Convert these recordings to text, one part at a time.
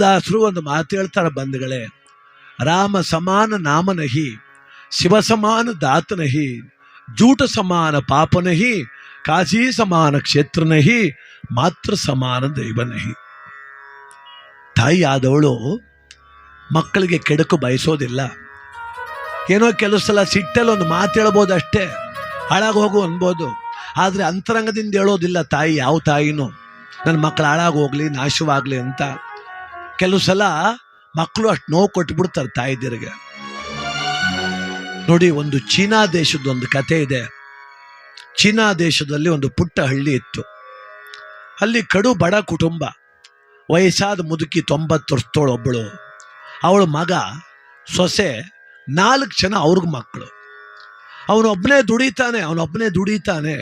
ದಾಸರು ಒಂದು ಮಾತು ಹೇಳ್ತಾರೆ ಬಂಧುಗಳೇ, ರಾಮ ಸಮಾನ ನಾಮ ನಹಿ, ಶಿವ ಸಮಾನ ದಾತ ನಹಿ, ಜೂಟ ಸಮಾನ ಪಾಪ ನಹಿ, ಕಾಶಿ ಸಮಾನ ಕ್ಷೇತ್ರ ನಹಿ, ಮಾತೃ ಸಮಾನ ದೈವ ನಹಿ. ತಾಯಿ ಆದವಳು ಮಕ್ಕಳಿಗೆ ಕೆಡುಕು ಬಯಸೋದಿಲ್ಲ. ಏನೋ ಕೆಲವು ಸಲ ಸಿಟ್ಟಲ್ಲಿ ಒಂದು ಮಾತು ಹೇಳ್ಬೋದು ಅಷ್ಟೇ, ಹಾಳಾಗಿ ಹೋಗು ಅನ್ಬೋದು. ಆದರೆ ಅಂತರಂಗದಿಂದ ಹೇಳೋದಿಲ್ಲ ತಾಯಿ, ಯಾವ ತಾಯಿನೂ ನನ್ನ ಮಕ್ಕಳು ಹಾಳಾಗಿ ಹೋಗ್ಲಿ, ನಾಶವಾಗಲಿ ಅಂತ. ಕೆಲವು ಸಲ ಮಕ್ಕಳು ಅಷ್ಟು ನೋವು ಕೊಟ್ಬಿಡ್ತಾರೆ ತಾಯಿದಿರಿಗೆ. ನೋಡಿ, ಒಂದು ಚೀನಾ ದೇಶದ ಒಂದು ಕತೆ ಇದೆ. ಚೀನಾ ದೇಶದಲ್ಲಿ ಒಂದು ಪುಟ್ಟ ಹಳ್ಳಿ ಇತ್ತು. ಅಲ್ಲಿ ಕಡು ಬಡ ಕುಟುಂಬ. ವಯಸ್ಸಾದ ಮುದುಕಿ 90 ವರ್ಷದೊಳೊಬ್ಬಳು, ಅವಳ ಮಗ, ಸೊಸೆ, 4 ಜನ ಅವ್ರಿಗೆ ಮಕ್ಕಳು. ಅವನೊಬ್ಬನೇ ದುಡಿತಾನೆ.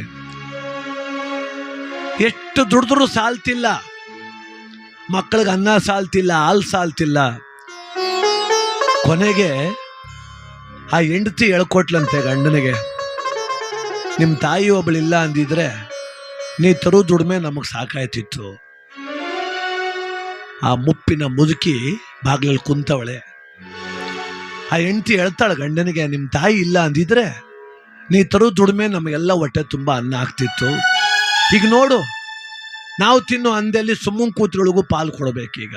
ಎಷ್ಟು ದುಡಿದ್ರೂ ಸಾಲ್ತಿಲ್ಲ. ಮಕ್ಕಳಿಗೆ ಅನ್ನ ಸಾಲ್ತಿಲ್ಲ, ಹಾಲು ಸಾಲ್ತಿಲ್ಲ. ಕೊನೆಗೆ ಆ ಹೆಂಡತಿ ಹೇಳ್ಕೊಟ್ಲಂತೆ ಗಂಡನಿಗೆ, ನಿಮ್ಮ ತಾಯಿ ಒಬ್ಬಳಿಲ್ಲ ಅಂದಿದ್ರೆ ನೀ ತರೋ ದುಡಿಮೆ ನಮಗೆ ಸಾಕಾಯ್ತಿತ್ತು. ಆ ಮುಪ್ಪಿನ ಮುದುಕಿ ಬಾಗ್ಲಲ್ಲಿ ಕುಂತವಳೆ. ಆ ಹೆಂಡತಿ ಹೇಳ್ತಾಳೆ ಗಂಡನಿಗೆ, ನಿಮ್ಮ ತಾಯಿ ಇಲ್ಲ ಅಂದಿದ್ರೆ ನೀ ತರೋ ದುಡಿಮೆ ನಮಗೆಲ್ಲ ಹೊಟ್ಟೆ ತುಂಬ ಅನ್ನ ಆಗ್ತಿತ್ತು. ಈಗ ನೋಡು, ನಾವು ತಿನ್ನೋ ಅಂದಲ್ಲಿ ಸುಮ್ಮನೆ ಕೂತ್ರೊಳಗೂ ಪಾಲು ಕೊಡಬೇಕೀಗ.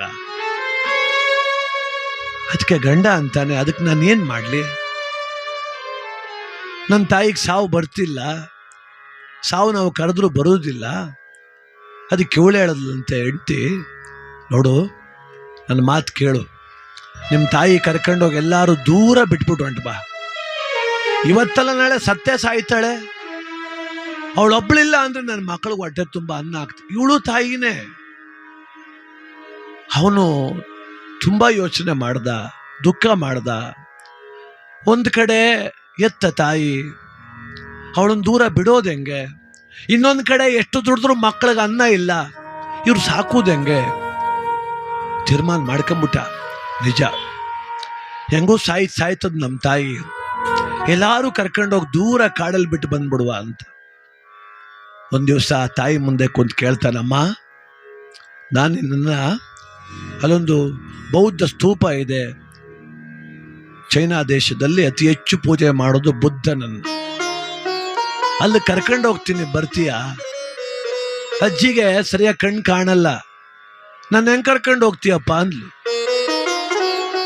ಅದಕ್ಕೆ ಗಂಡ ಅಂತಾನೆ, ಅದಕ್ಕೆ ನಾನು ಏನು ಮಾಡಲಿ? ನನ್ನ ತಾಯಿಗೆ ಸಾವು ಬರ್ತಿಲ್ಲ, ಸಾವು ನಾವು ಕರೆದ್ರೂ ಬರೋದಿಲ್ಲ. ಅದಕ್ಕೆ ಇವಳು ಹೇಳದ್ಲಂತೆ ಹೆಂಡತಿ, ನೋಡು ನನ್ನ ಮಾತು ಕೇಳು, ನಿಮ್ಮ ತಾಯಿ ಕರ್ಕೊಂಡೋಗಿ ಎಲ್ಲರೂ ದೂರ ಬಿಟ್ಬಿಟ್ಟು ಹೊಂಟು ಬಾ. ಇವತ್ತಲ್ಲ ನಾಳೆ ಸತ್ತೇ ಸಾಯ್ತಾಳೆ. ಅವಳೊಬ್ಬಳಿಲ್ಲ ಅಂದ್ರೆ ನನ್ನ ಮಕ್ಕಳಿಗೆ ಹೊಟ್ಟೆ ತುಂಬ ಅನ್ನ ಆಗ್ತದೆ. ಇವಳು ತಾಯಿನೇ. ಅವನು ತುಂಬ ಯೋಚನೆ ಮಾಡ್ದ, ದುಃಖ ಮಾಡ್ದ. ಒಂದು ಕಡೆ ಎತ್ತ ತಾಯಿ, ಅವಳನ್ನು ದೂರ ಬಿಡೋದು ಹೆಂಗೆ? ಇನ್ನೊಂದು ಕಡೆ ಎಷ್ಟು ದುಡಿದ್ರೂ ಮಕ್ಕಳಿಗೆ ಅನ್ನ ಇಲ್ಲ, ಇವ್ರು ಸಾಕೋದು ಹೆಂಗೆ? ತೀರ್ಮಾನ ಮಾಡ್ಕೊಂಬಿಟ್ಟ, ನಿಜ ಹೆಂಗೋ ಸಾಯ್ತದ ನಮ್ಮ ತಾಯಿ, ಎಲ್ಲರೂ ಕರ್ಕೊಂಡೋಗಿ ದೂರ ಕಾಡಲ್ಲಿ ಬಿಟ್ಟು ಬಂದ್ಬಿಡುವ ಅಂತ. ಒಂದು ದಿವಸ ತಾಯಿ ಮುಂದೆ ಕುಂತು ಕೇಳ್ತಾನಮ್ಮ, ನಾನು ನಿನ್ನ ಅಲ್ಲೊಂದು ಬೌದ್ಧ ಸ್ತೂಪ ಇದೆ, ಚೈನಾ ದೇಶದಲ್ಲಿ ಅತಿ ಹೆಚ್ಚು ಪೂಜೆ ಮಾಡೋದು ಬುದ್ಧನನ್ನು, ಅಲ್ಲಿ ಕರ್ಕೊಂಡು ಹೋಗ್ತೀನಿ, ಬರ್ತೀಯಾ? ಅಜ್ಜಿಗೆ ಸರಿಯಾಗಿ ಕಣ್ಣು ಕಾಣಲ್ಲ, ನಾನು ಹೆಂಗೆ ಕರ್ಕೊಂಡು ಹೋಗ್ತೀಯಪ್ಪ ಅಂದ್ಲು.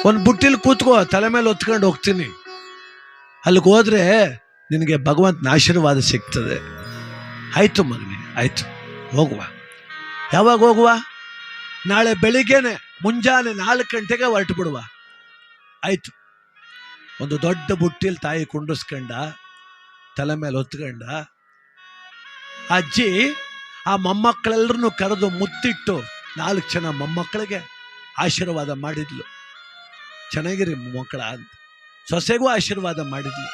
ಒಂದು ಬುಟ್ಟಿಲಿ ಕೂತ್ಕೋ, ತಲೆ ಮೇಲೆ ಹೊತ್ಕೊಂಡು ಹೋಗ್ತೀನಿ. ಅಲ್ಲಿಗೆ ಹೋದ್ರೆ ನಿನಗೆ ಭಗವಂತನ ಆಶೀರ್ವಾದ ಸಿಗ್ತದೆ. ಆಯ್ತು ಮಗನೇ, ಆಯ್ತು, ಹೋಗುವ. ಯಾವಾಗ ಹೋಗುವ? ನಾಳೆ ಬೆಳಿಗ್ಗೆನೆ ಮುಂಜಾನೆ 4 ಗಂಟೆಗೆ ಹೊರಟು ಬಿಡುವ. ಆಯ್ತು. ಒಂದು ದೊಡ್ಡ ಬುಟ್ಟಿಲಿ ತಾಯಿ ಕುಂಡಿಸ್ಕೊಂಡ, ತಲೆ ಮೇಲೆ ಹೊತ್ಕೊಂಡ. ಅಜ್ಜಿ ಆ ಮೊಮ್ಮಕ್ಕಳೆಲ್ಲರನ್ನು ಕರೆದು ಮುತ್ತಿಟ್ಟು 4 ಜನ ಮೊಮ್ಮಕ್ಕಳಿಗೆ ಆಶೀರ್ವಾದ ಮಾಡಿದ್ಲು. ಚೆನ್ನಾಗಿರಿ ಮೊಮ್ಮಕ್ಕಳ ಅಂತ. ಸೊಸೆಗೂ ಆಶೀರ್ವಾದ ಮಾಡಿದ್ಲು.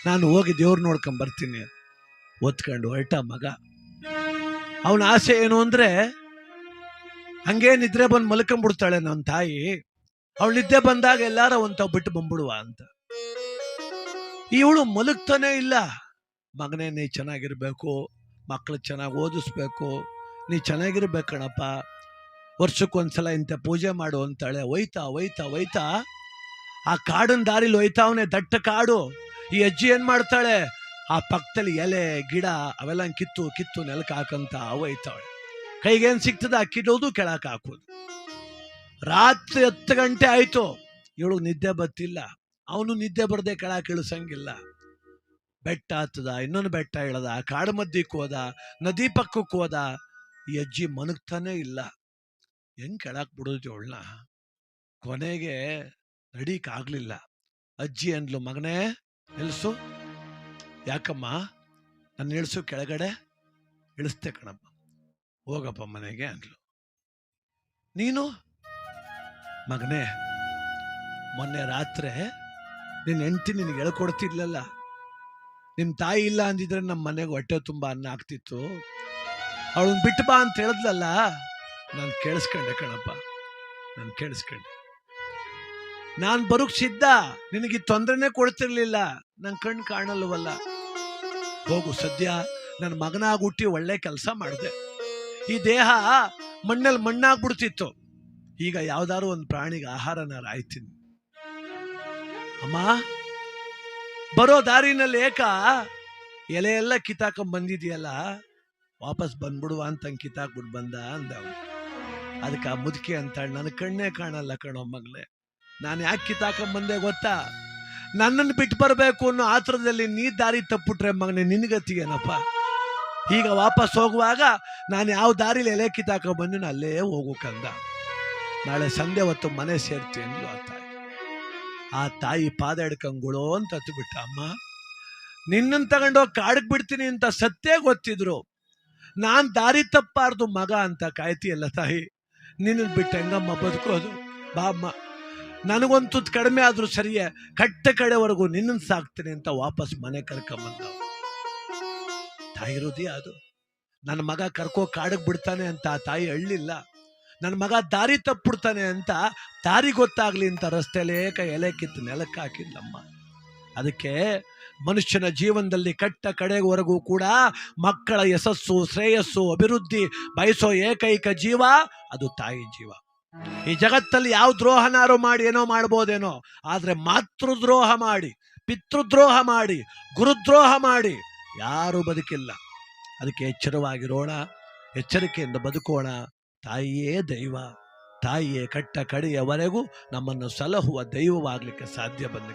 ನಾನು ಹೋಗಿ ದೇವ್ರು ನೋಡ್ಕೊಂಡ್ ಬರ್ತೀನಿ ಒತ್ಕೊಂಡು ಹೊರಟ ಮಗ. ಅವನ ಆಸೆ ಏನು ಅಂದ್ರೆ, ಹಂಗೇ ನಿದ್ರೆ ಬಂದು ಮಲ್ಕೊಂಡ್ಬಿಡ್ತಾಳೆ ನನ್ನ ತಾಯಿ, ಅವಳು ನಿದ್ದೆ ಬಂದಾಗ ಎಲ್ಲಾರ ಒಂತಾವ್ ಬಿಟ್ಟು ಬಂದ್ಬಿಡುವ ಅಂತ. ಇವಳು ಮಲಗ್ತಾನೆ ಇಲ್ಲ. ಮಗನೇ, ನೀ ಚೆನ್ನಾಗಿರ್ಬೇಕು, ಮಕ್ಕಳು ಚೆನ್ನಾಗಿ ಓದಿಸ್ಬೇಕು, ನೀ ಚೆನ್ನಾಗಿರ್ಬೇಕಣಪ್ಪ, ವರ್ಷಕ್ಕೊಂದ್ಸಲ ಇಂಥ ಪೂಜೆ ಮಾಡು ಅಂತಾಳೆ. ಒಯ್ತಾ ಆ ಕಾಡಿನ ದಾರಿಲಿ ಒಯ್ತಾವನೆ, ದಟ್ಟ ಕಾಡು. ಈ ಅಜ್ಜಿ ಏನ್ ಮಾಡ್ತಾಳೆ, ಆ ಪಕ್ಕದಲ್ಲಿ ಎಲೆ ಗಿಡ ಅವೆಲ್ಲ ಕಿತ್ತು ನೆಲಕ್ಕೆ ಹಾಕಂತ ಒಯ್ತಾವಳೆ. ಕೈಗೇನು ಸಿಗ್ತದೆ ಅಕ್ಕಿಡೋದು, ಕೆಳಕ್ಕೆ ಹಾಕೋದು. ರಾತ್ರಿ 10 ಗಂಟೆ ಆಯ್ತು, ಇವಳು ನಿದ್ದೆ ಬರ್ತಿಲ್ಲ. ಅವನು ನಿದ್ದೆ ಬರ್ದೆ ಕೆಳಕ್ಕೆ ಇಳಿಸಂಗಿಲ್ಲ. ಬೆಟ್ಟ ಹತ್ತದ, ಇನ್ನೊಂದು ಬೆಟ್ಟ ಇಳದ, ಕಾಡು ಮಧ್ಯಕ್ಕೆ ಹೋದ, ನದಿ ಪಕ್ಕಕ್ಕೆ ಹೋದ. ಈ ಅಜ್ಜಿ ಮನಗ್ತಾನೆ ಇಲ್ಲ. ಹೆಂಗ್ ಕೆಳಕ್ ಬಿಡೋದು ಅವಳನ್ನ? ಕೊನೆಗೆ ನಡೀಕಾಗ್ಲಿಲ್ಲ. ಅಜ್ಜಿ ಅಂದ್ಲು, ಮಗನೇ ಇಳಿಸು. ಯಾಕಮ್ಮ? ನನ್ನ ಇಳಿಸು ಕೆಳಗಡೆ. ಇಳಿಸ್ತೆ ಕಣಮ್ಮ, ಹೋಗಪ್ಪ ಮನೆಗೆ ಅಂದ್ಲು. ನೀನು? ಮಗನೇ, ಮೊನ್ನೆ ರಾತ್ರಿ ನಿನ್ನ ಹೆಂಡತಿ ನಿನಗೆ ಹೇಳ್ಕೊಡ್ತಿರ್ಲಿಲ್ಲ, ನಿಮ್ಮ ತಾಯಿ ಇಲ್ಲ ಅಂದಿದ್ರೆ ನಮ್ಮ ಮನೆಗೆ ಹೊಟ್ಟೆ ತುಂಬ ಅನ್ನ ಆಗ್ತಿತ್ತು, ಅವಳನ್ನ ಬಿಟ್ಟು ಬಾ ಅಂತ ಹೇಳಿದ್ಲಲ್ಲ, ನಾನು ಕೇಳಿಸ್ಕೊಂಡೆ ಕಣಪ್ಪ, ನಾನು ಕೇಳಿಸ್ಕೊಂಡೆ. ನಾನು ಬರೋಕ್ ಸಿದ್ಧ, ನಿನಗೆ ತೊಂದರೆನೇ ಕೊಡ್ತಿರ್ಲಿಲ್ಲ, ನನ್ನ ಕಣ್ಣು ಕಾಣಲ್ವಲ್ಲ. ಹೋಗು, ಸದ್ಯ ನನ್ನ ಮಗನಾಗಿ ಹುಟ್ಟಿ ಒಳ್ಳೆ ಕೆಲಸ ಮಾಡಿದೆ. ಈ ದೇಹ ಮಣ್ಣಲ್ಲಿ ಮಣ್ಣಾಗ್ಬಿಡ್ತಿತ್ತು, ಈಗ ಯಾವ್ದಾದ್ರು ಒಂದು ಪ್ರಾಣಿಗೆ ಆಹಾರನ ರಾಯ್ತೀನಿ. ಅಮ್ಮ ಬರೋ ದಾರಿನಲ್ಲಿ ಎಲೆ ಎಲ್ಲ ಕಿತ್ತಾಕೊಂಡ್ ಬಂದಿದೆಯಲ್ಲ, ವಾಪಸ್ ಬಂದ್ಬಿಡುವ ಅಂತ ಕಿತ್ತಾಕ್ಬಿಟ್ಟು ಬಂದ ಅಂದ. ಅದಕ್ಕೆ ಆ ಮುದುಕಿ ಅಂತಾಳೆ, ನನ್ನ ಕಣ್ಣೇ ಕಾಣಲ್ಲ ಕಣೋ ಮಗಳೇ, ನಾನು ಯಾಕೆ ಕಿತ್ತಾಕೊಂಡ್ ಬಂದೆ ಗೊತ್ತಾ? ನನ್ನನ್ನು ಬಿಟ್ಟು ಬರಬೇಕು ಅನ್ನೋ ಆತರದಲ್ಲಿ ನೀ ದಾರಿ ತಪ್ಪಿಟ್ರೆ ಮಗನೇ ನಿನ್ಗತಿ ಏನಪ್ಪ. ಈಗ ವಾಪಸ್ ಹೋಗುವಾಗ ನಾನು ಯಾವ ದಾರಿಲಿ ಎಲೆ ಕಿತ್ತಾಕೊಂಡ್ ಬಂದಿನ ಅಲ್ಲೇ ಹೋಗೋಕಂದ. ನಾಳೆ ಸಂಧ್ಯೆ ಹೊತ್ತು ಮನೆ ಸೇರ್ತೀನಿ ಅಂದ್ಲು ಆ ತಾಯಿ. ಆ ತಾಯಿ ಪಾದ ಹಿಡ್ಕಂಗುಳೋ ಅಂತ ಹತ್ತು ಬಿಟ್ಟ. ಅಮ್ಮ ನಿನ್ನನ್ನು ತಗೊಂಡೋಗಿ ಕಾಡಕ್ ಬಿಡ್ತೀನಿ ಅಂತ ಸತ್ಯ ಗೊತ್ತಿದ್ರು ನಾನ್ ದಾರಿ ತಪ್ಪಾರ್ದು ಮಗ ಅಂತ ಕಾಯ್ತಿಯಲ್ಲ ತಾಯಿ, ನಿನ್ನ ಬಿಟ್ಟು ಹೆಂಗಮ್ಮ ಬದುಕೋದು? ಬಾ ಅಮ್ಮ, ನನಗೊಂದು ತುತ್ತು ಕಡಿಮೆ ಆದ್ರೂ ಸರಿಯೇ, ಕಟ್ಟ ಕಡೆವರೆಗೂ ನಿನ್ನನ್ನು ಸಾಕ್ತೀನಿ ಅಂತ ವಾಪಸ್ ಮನೆ ಕರ್ಕೊಂಬಂದ. ತಾಯಿ ಹೃದಯ ಅದು. ನನ್ನ ಮಗ ಕರ್ಕೋ ಕಾಡಕ್ ಬಿಡ್ತಾನೆ ಅಂತ ಆ ತಾಯಿ ಅಳ್ಳಿಲ್ಲ. ನನ್ನ ಮಗ ದಾರಿ ತಪ್ಪಿಡ್ತಾನೆ ಅಂತ ದಾರಿ ಗೊತ್ತಾಗ್ಲಿ ಅಂತ ರಸ್ತೆಲೇ ಎಲೆ ಕಿತ್ತು ನೆಲಕ್ಕೆ ಹಾಕಿಲ್ಲಮ್ಮ. ಅದಕ್ಕೆ ಮನುಷ್ಯನ ಜೀವನದಲ್ಲಿ ಕಟ್ಟ ಕಡೆವರೆಗೂ ಕೂಡ ಮಕ್ಕಳ ಯಶಸ್ಸು, ಶ್ರೇಯಸ್ಸು, ಅಭಿವೃದ್ಧಿ ಬಯಸೋ ಏಕೈಕ ಜೀವ ಅದು ತಾಯಿ ಜೀವ. ಈ ಜಗತ್ತಲ್ಲಿ ಯಾವ ದ್ರೋಹನಾರು ಮಾಡಿ ಏನೋ ಮಾಡ್ಬೋದೇನೋ, ಆದ್ರೆ ಮಾತೃದ್ರೋಹ ಮಾಡಿ, ಪಿತೃದ್ರೋಹ ಮಾಡಿ, ಗುರುದ್ರೋಹ ಮಾಡಿ ಯಾರು ಬದುಕಿಲ್ಲ. ಅದಕ್ಕೆ ಎಚ್ಚರವಾಗಿರೋಣ, ಎಚ್ಚರಿಕೆಯಿಂದ ಬದುಕೋಣ. ತಾಯಿಯೇ ದೈವ, ತಾಯಿಯೇ ಕಟ್ಟ ಕಡೆಯವರೆಗೂ ನಮ್ಮನ್ನು ಸಲಹುವ ದೈವವಾಗ್ಲಿಕ್ಕೆ ಸಾಧ್ಯ ಬಂದ